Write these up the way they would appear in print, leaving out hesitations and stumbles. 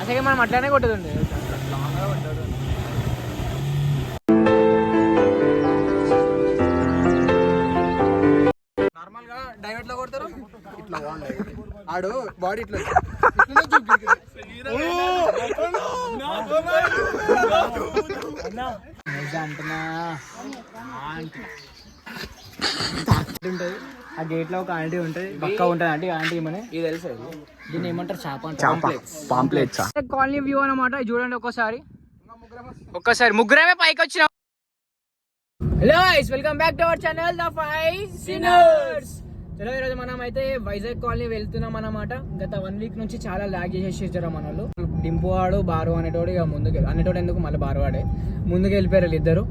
అసలు మనం అట్లానే కొట్టదండి. నార్మల్ గా డైవర్ట్ లో కొడతారు ఇట్లా ఆడు బాడీ ఇట్లా అంటున్నా ఉంటుంది. ఆ గేట్ లో ఒక ఆంటీ ఉంటుంది, పక్కా ఉంటుంది ఆంటీ. ఆంటీ ఏమని ఇది తెలుసు, దీన్ని ఏమంటారు? చేప పాంప్లెట్స్. కాలనీ వ్యూ అన్నమాట. చూడండి ఒక్కసారి ముగ్గురమే పైకి వచ్చినాం. Hello guys, welcome back to our channel the five sinners. చలో ఈరోజు మనం అయితే వైజాగ్ కాలనీ వెళ్తున్నాం అన్నమాట. గత 1 వీక్ నుంచి చాలా లాగ్ చేసేసారు మన వాళ్ళు. డింపువాడు బారు అనేటోడు ఇక ముందుకు అనేటోడు ఎందుకు మళ్ళీ బారువాడే ముందుకు వెళ్ళిపోయారు ఇద్దరు.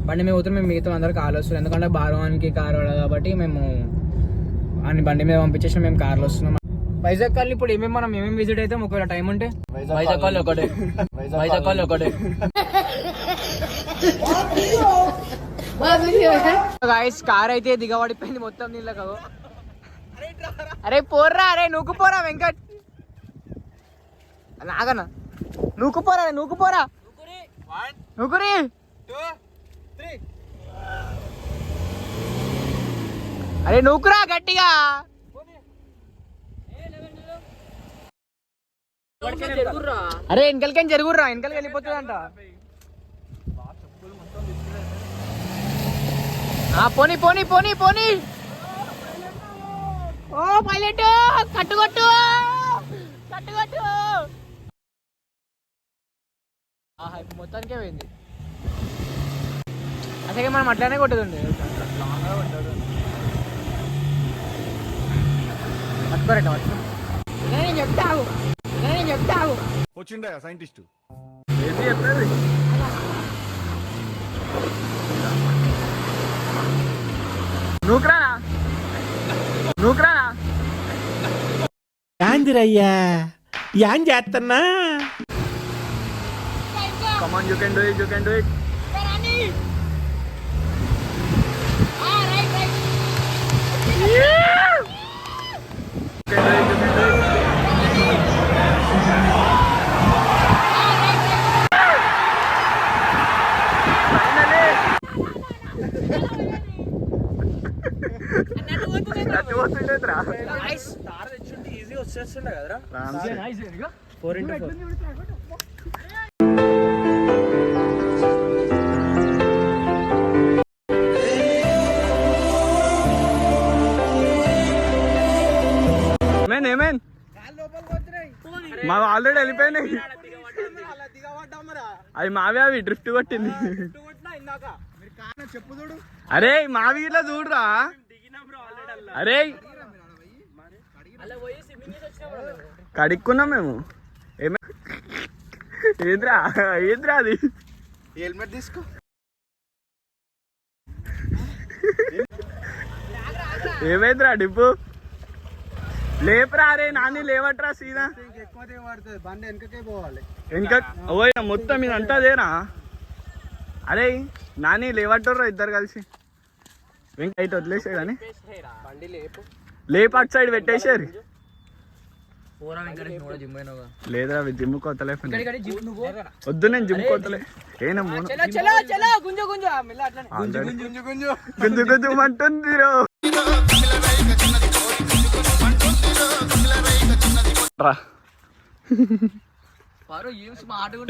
బండి మీద పోతే మేము మిగతా అందరికి కాలు వస్తున్నాం, ఎందుకంటే బారువానికి కారు వాడాలి కాబట్టి మేము అన్ని బండి మీద పంపించేసి మేము కార్లో వస్తున్నాం. వైజాగ్ కాలనీ ఇప్పుడు మనం ఏమేమి విజిట్ అయితే ఒకవేళ టైం ఉంటే వైజాగ్ కాలనీ ఒకటే గాయ్స్. కార్ అయితే దిగబడిపోయింది మొత్తం నీళ్ళకు. అరే పోర్రా, అరే నూకుపోరా వెంకట్, నాగనా నూకుపోరా నూకురి. అరే నూకురా గట్టిగా. అరే వెనకలికని జరుగుర్రా, వెనకలికి వెళ్ళిపోతుందంట. పోనీ పోనీ పోనీ పోనీ. ఓ పైలట్ కట్టుకొట్టు. మొత్తానికే పోయింది. అసలు మనం అట్లానే కొట్టదండి. నేను చెప్తావు వచ్చిండా సైంటిస్ట్ నూకరానా యాందిరయ్యా యాం చేస్తున్నా. Come on, you can do it. You can do it. Easy వచ్చేస్తుండే కదరా. 4x4. ఏమేన్ మా ఆల్రెడీ వెళ్ళిపోయినాయి. అవి మావి, అవి డ్రిఫ్ట్ కొట్టింది. అరే మావి ఇట్లా చూడరా. అరే కడుక్కున్నాం మేము. ఏంద్రా అది హెల్మెట్ తీసుకో. ఏమైందిరా డిప్పు? లేపరా. అరే నాని లేవట్రా సీదా. బండి వెనకకే పోవాలి. వెనక మొత్తం ఇది అంతా అదేనా? అరే నాని లేవట్టుర్రా ఇద్దరు కలిసి. వెంక అయితే వదిలేసే కానీ లేపు అటు సైడ్ పెట్టేసారు. లేదా జిమ్ కొత్తలే వద్దు, నేను జిమ్ కొత్తలే. గుంజు గుంజు అంటుంది.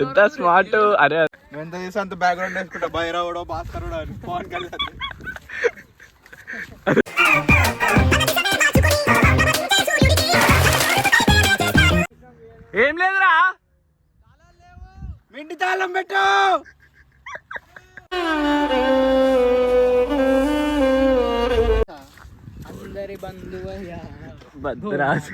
ఎంత స్మార్ట్. అరే ఎంత చేసి అంత బ్యాక్గ్రౌండ్ వేసుకుంటా. బైరావుడో భాస్కరుడో అని పవన్ కళ్యాణ్. ఏం లేదురా, ఇంటి తాళం పెట్టు. అందరి బంధువయ్యా భద్రాసు.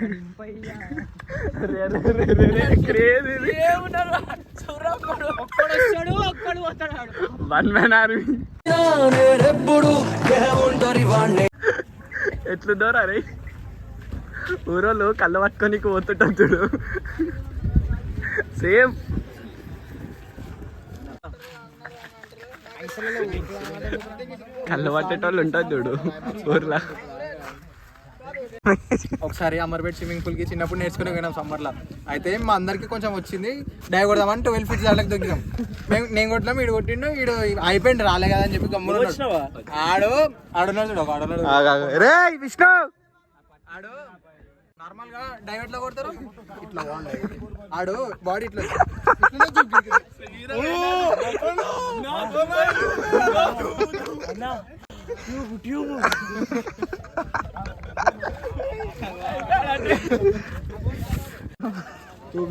ఎట్లున్నారా రే ఊరోళ్ళు కళ్ళు పట్టుకొని పోతుంటాడు. సేమ్ కళ్ళు పట్టేటోళ్ళు ఉంటుంది చూడు ఊర్లో. ఒకసారి అమర్పేట స్విమ్మింగ్ పూల్ కి చిన్నప్పుడు నేర్చుకుని పోయినాం సమ్మర్ లో. అయితే మా అందరికి కొంచెం వచ్చింది, డై కొడదామని 12 feet దానికి దొరికినాం. నేను కొట్టినాం, వీడు కొట్టిండు, వీడు అయిపోయింది రాలే కదా అని చెప్పి గమ్మున ఆడున్నాడు చూడు, ఒక ఆడున్నాడు విష్ణు ఆడు నార్మల్ గా డైవర్ట్ లో కొడతారు ఇట్లా ఆడు బాడీ ఇట్లా ఇప్పుడు చూడు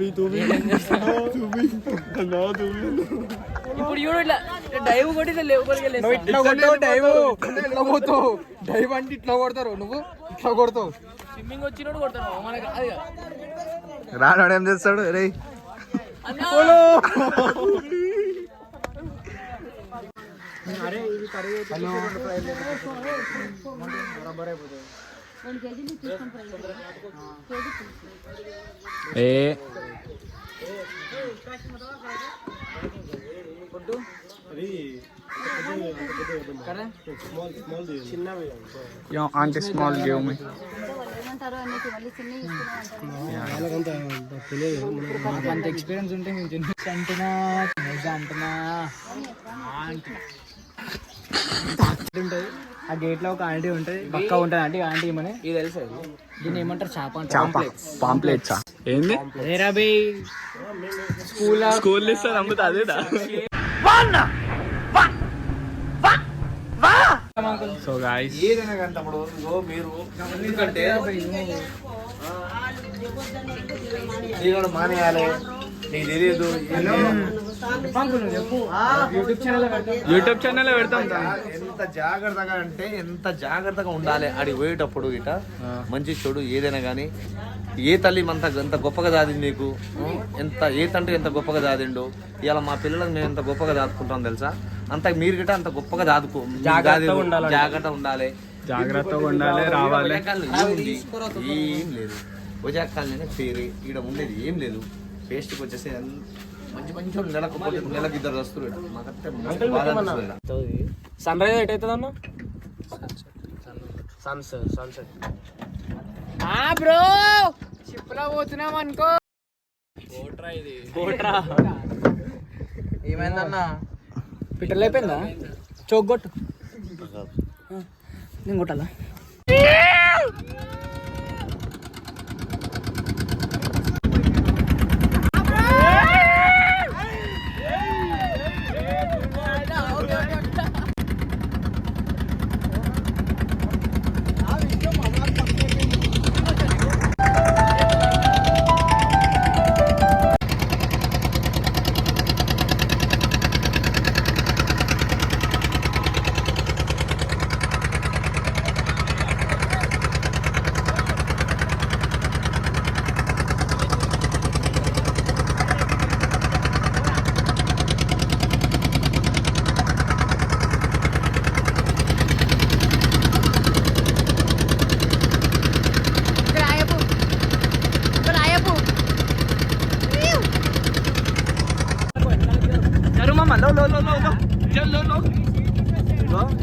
ఇట్లా డైవ్ కొట్టి ఇట్లా పోతావు. డైవ్ అంటే ఇట్లా కొడతారు, నువ్వు ఇట్లా కొడతావు. స్విమ్మింగ్ వచ్చినోడు కొడతాను మనకి అది రానాడు ఏం చేస్తాడు రే ఆంటీ స్మాల్ గివ్ మీ అంత ఎక్స్పీరియన్స్ ఉంటే మేము చిన్న అంటున్నా అంటున్నా ఉంటుంది. ఆ గేట్ లో ఒక ఆంటీ ఉంటుంది, పక్కా ఉంటుంది ఆంటీ. ఆంటీ ఏమని ఇది తెలుసు, దీన్ని ఏమంటారు చేప పాంప్లెట్స్. ఏంది రేరాబీ స్కూల్ ఇస్తారు అమ్ముతా అదేదా. సో గాయ్స్ ఏదైనా కానీ తమ్ముడు మీరు ఎందుకంటే నీకు మానేయాలి, నీకు తెలియదు. యూట్యూబ్ ఛానల్ పెడతాం. ఎంత జాగ్రత్తగా అంటే ఎంత జాగ్రత్తగా ఉండాలి అడిగి పోయేటప్పుడు ఇట మంచి చెడు ఏదైనా కానీ. ఏ తల్లి ఎంత గొప్పగా దాదింది నీకు, ఏ తండ్రి ఎంత గొప్పగా దాదిండు. ఇవాళ మా పిల్లలకు మేము ఎంత గొప్పగా దాదుకుంటాం తెలుసా. అంత మీరు గిట్ట అంత గొప్పగా జాగ్రత్తగా ఉండాలి రావాలి. ఏం లేదు, వజాకాలనే పేరు ఈడ ఉండేది ఏం లేదు. పేస్ట్కి వచ్చేసి మంచి మంచి నెలకు ఇద్దరు వస్తారు. సన్ రైజ్ ఎట్ అవుతుంది అన్న, సన్సెట్ బ్రో. షిప్లో పోతున్నాం అనుకో. కోట్రా ఏమైందన్నా? పిట్టర్లు అయిపోయిందా? చోగ్గొట్టు, నేను కొట్టాలా?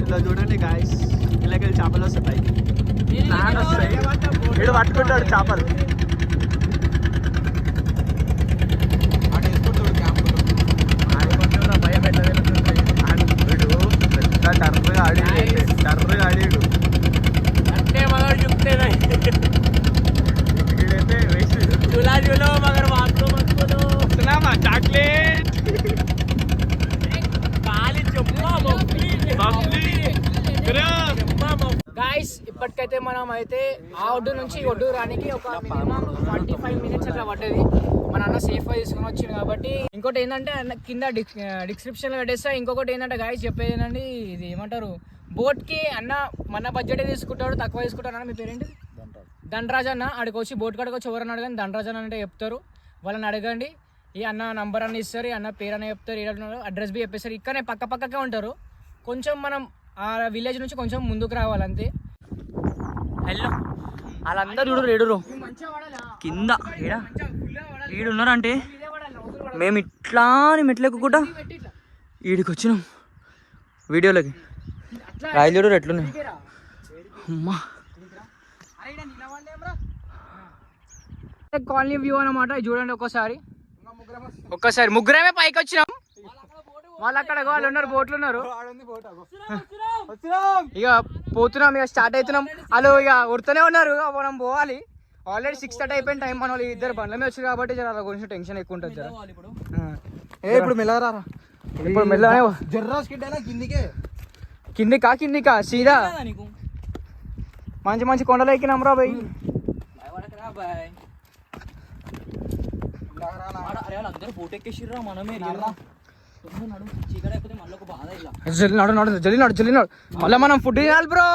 ఇలా చూడండి గాయస్, ఇలాగ చేపలు వస్తాయి, వీడు పట్టుకుంటాడు చేపలు. టర్రుగా ఆడాడు అంటే మగడు చూపుతేనే చూలో మగర్ వాస్తు చాక్లెట్ కాలి గాయస్. ఇప్పటికైతే మనం అయితే ఆ ఒడ్డు నుంచి ఒడ్డు రానికి ఒక మినిమం 45 minutes అట్లా పడ్డది. మన అన్న సేఫ్ గా తీసుకుని వచ్చింది కాబట్టి. ఇంకోటి ఏంటంటే కింద డిస్క్రిప్షన్ లో పెట్టేస్తా. ఇంకొకటి ఏంటంటే గాయస్ చెప్పేది ఏంటండి, ఇది ఏమంటారు, బోట్ కి అన్న మన బడ్జెట్ తీసుకుంటాడు, తక్కువ తీసుకుంటాడు అన్న. మీ పేరేంటి? దండరాజ్ అన్న. ఆడికి వచ్చి బోట్ కాడికి వచ్చి ఎవరన్నా అడగండి, దండరాజ్ అన్న అంటే చెప్తారు. వాళ్ళని అడగండి, ఈ అన్న నంబర్ అన్న ఇస్తారు, అన్న పేరు అన్న చెప్తారు, ఏడున్నారు అడ్రస్ బి చెప్పేస్తారు. ఇక్కడనే పక్కకే ఉంటారు. కొంచెం మనం ఆ విలేజ్ నుంచి కొంచెం ముందుకు రావాలంతే. హలో, వాళ్ళందరూ చూడరు ఏడురు కింద ఈడున్నారంటే మేము ఇట్లా మెట్లెక్కుకుంటా ఈడికి వచ్చినాం వీడియోలకి. రాయలు చూడరు ఎట్లున్నాయి అమ్మా. కాలనీ వ్యూ అన్నమాట, ఇది చూడండి ఒక్కసారి ముగ్గురమే పైకి వచ్చినాం. వాళ్ళు అక్కడ వాళ్ళు ఉన్నారు, బోట్లు ఉన్నారు. ఇక పోతున్నాం, ఇక స్టార్ట్ అవుతున్నాం. వాళ్ళు ఇక ఉడుతూనే ఉన్నారు, మనం పోవాలి. ఆల్రెడీ 6:30 అయిపోయిన టైం. మన వాళ్ళు ఇద్దరు బండ్ల మీద వచ్చారు కాబట్టి జర కొంచెం టెన్షన్ ఎక్కువ ఉంటుంది జర. ఇప్పుడు మెల్లరా, ఇప్పుడు మెల్లనే జర్రా స్కిడ్ అయినా కిందికే. కిందికా సీదా మంచి మంచి కొండలు ఎక్కినాం రా భయ్. జల్లి నడు మళ్ళీ మనం ఫుడ్ తినాలి బ్రో.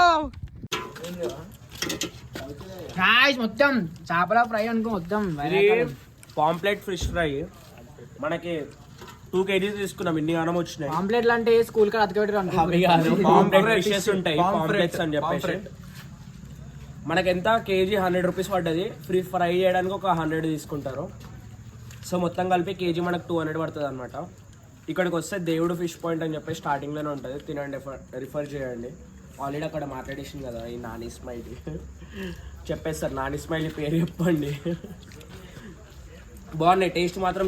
మొత్తం చేపల ఫ్రై అనుకో, మొత్తం పాంప్లెట్ ఫిష్ ఫ్రై మనకి 2 kgs తీసుకున్నాం. ఇన్ని గానం వచ్చినాయి. పాంప్లెట్లు అంటే స్కూల్ కాడ అతకబెట్టారు. పాంప్లెట్ ఫిషెస్ ఉంటాయి, పాంప్లెట్స్ అని చెప్పేసి. మనకి ఎంత కేజీ 100 రూపీస్ పడ్డది. ఫ్రై చేయడానికి ఒక 100 తీసుకుంటారు. సో మొత్తం కలిపి కేజీ మనకు 200 పడుతుంది అనమాట. ఇక్కడికి వస్తే దేవుడు ఫిష్ పాయింట్ అని చెప్పి స్టార్టింగ్లోనే ఉంటుంది, తినండి, రిఫర్ చేయండి. ఆల్రెడీ అక్కడ మాట్లాడేసింది కదా ఈ నాని స్మైలీ. చెప్పేస్తారు నాని స్మైలీ పేరు చెప్పండి. బాగున్నాయి, టేస్ట్ మాత్రం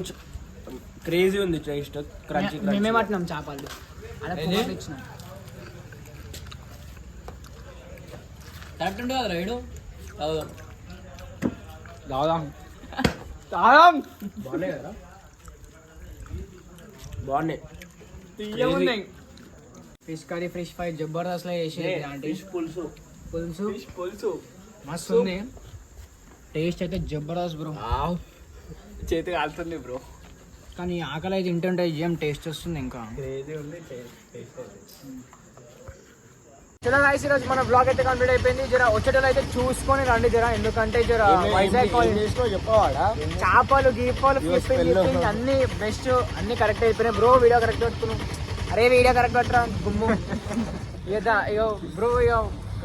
క్రేజీ ఉంది. టేస్ట్ క్రంచీ మేమే పట్టినాం చేపలు. కరెక్ట్ ఉంటుంది కదా రైడు. బాగున్నాయి కదా, బాగున్నాయి. Fish curry, fish fry Jabardasth లో చేసేది. పులుసు పులుసు మస్తు ఉంది. టేస్ట్ అయితే జబర్దస్త్ బ్రో. చేతి కాలుతుంది బ్రో, కానీ ఆకలి అయితే తింటుంటే ఏం టేస్ట్ వస్తుంది. ఇంకా చలో గైస్, ఈరోజు మన బ్లాగ్ అయితే కంప్లీట్ అయిపోయింది. జర వచ్చేటప్పుడు అయితే చూసుకొని రండి జర, ఎందుకంటే జర వైజాగ్ చేపలు గీపాలు ఫిషింగ్ అన్ని బెస్ట్, అన్ని కరెక్ట్ అయిపోయినాయి బ్రో. వీడియో కరెక్ట్ పెట్టుకున్నాం. అరే వీడియో కరెక్ట్ పెట్టరా గుమ్ము. ఇక బ్రో ఇక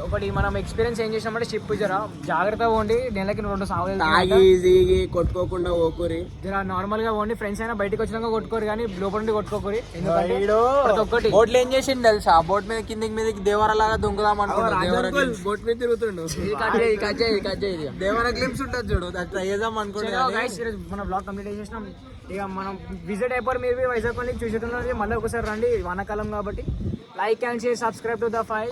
ఒకటి మనం ఎక్స్పీరియన్స్ ఏం చేసామంటే షిప్ జర జాగ్రత్తగా పోండి. నెలకి 2 సాగులు కొట్టుకోకుండా ఓకూరి. జర నార్మల్ గా పోండి. ఫ్రెండ్స్ అయినా బయటకు వచ్చినాక కొట్టుకోరు, కానీ లోపల నుండి కొట్టుకోకూరి. ఎందుకంటే ఒక్కటి బోట్లు ఏం చేసిండు తెలుసా, బోట్ మీద కిందికి మీదకి దేవరలాగా దుంకుదాం అనుకున్నాడు. బోట్ మీద తిరుగుతుండు. దేవర గ్లిమ్స్ ఉంటుంది చూడు, ట్రై చేద్దాం అనుకుంటున్నాను. మన బ్లాగ్ కంప్లీట్ చేసేసినాం. ఇక మనం విజిట్ అయిపోయి మీరు వైజాగ్ చూసేస్తున్నారు. మళ్ళీ ఒకసారి రండి, వానాకాలం కాబట్టి. Like and share, subscribe to the five.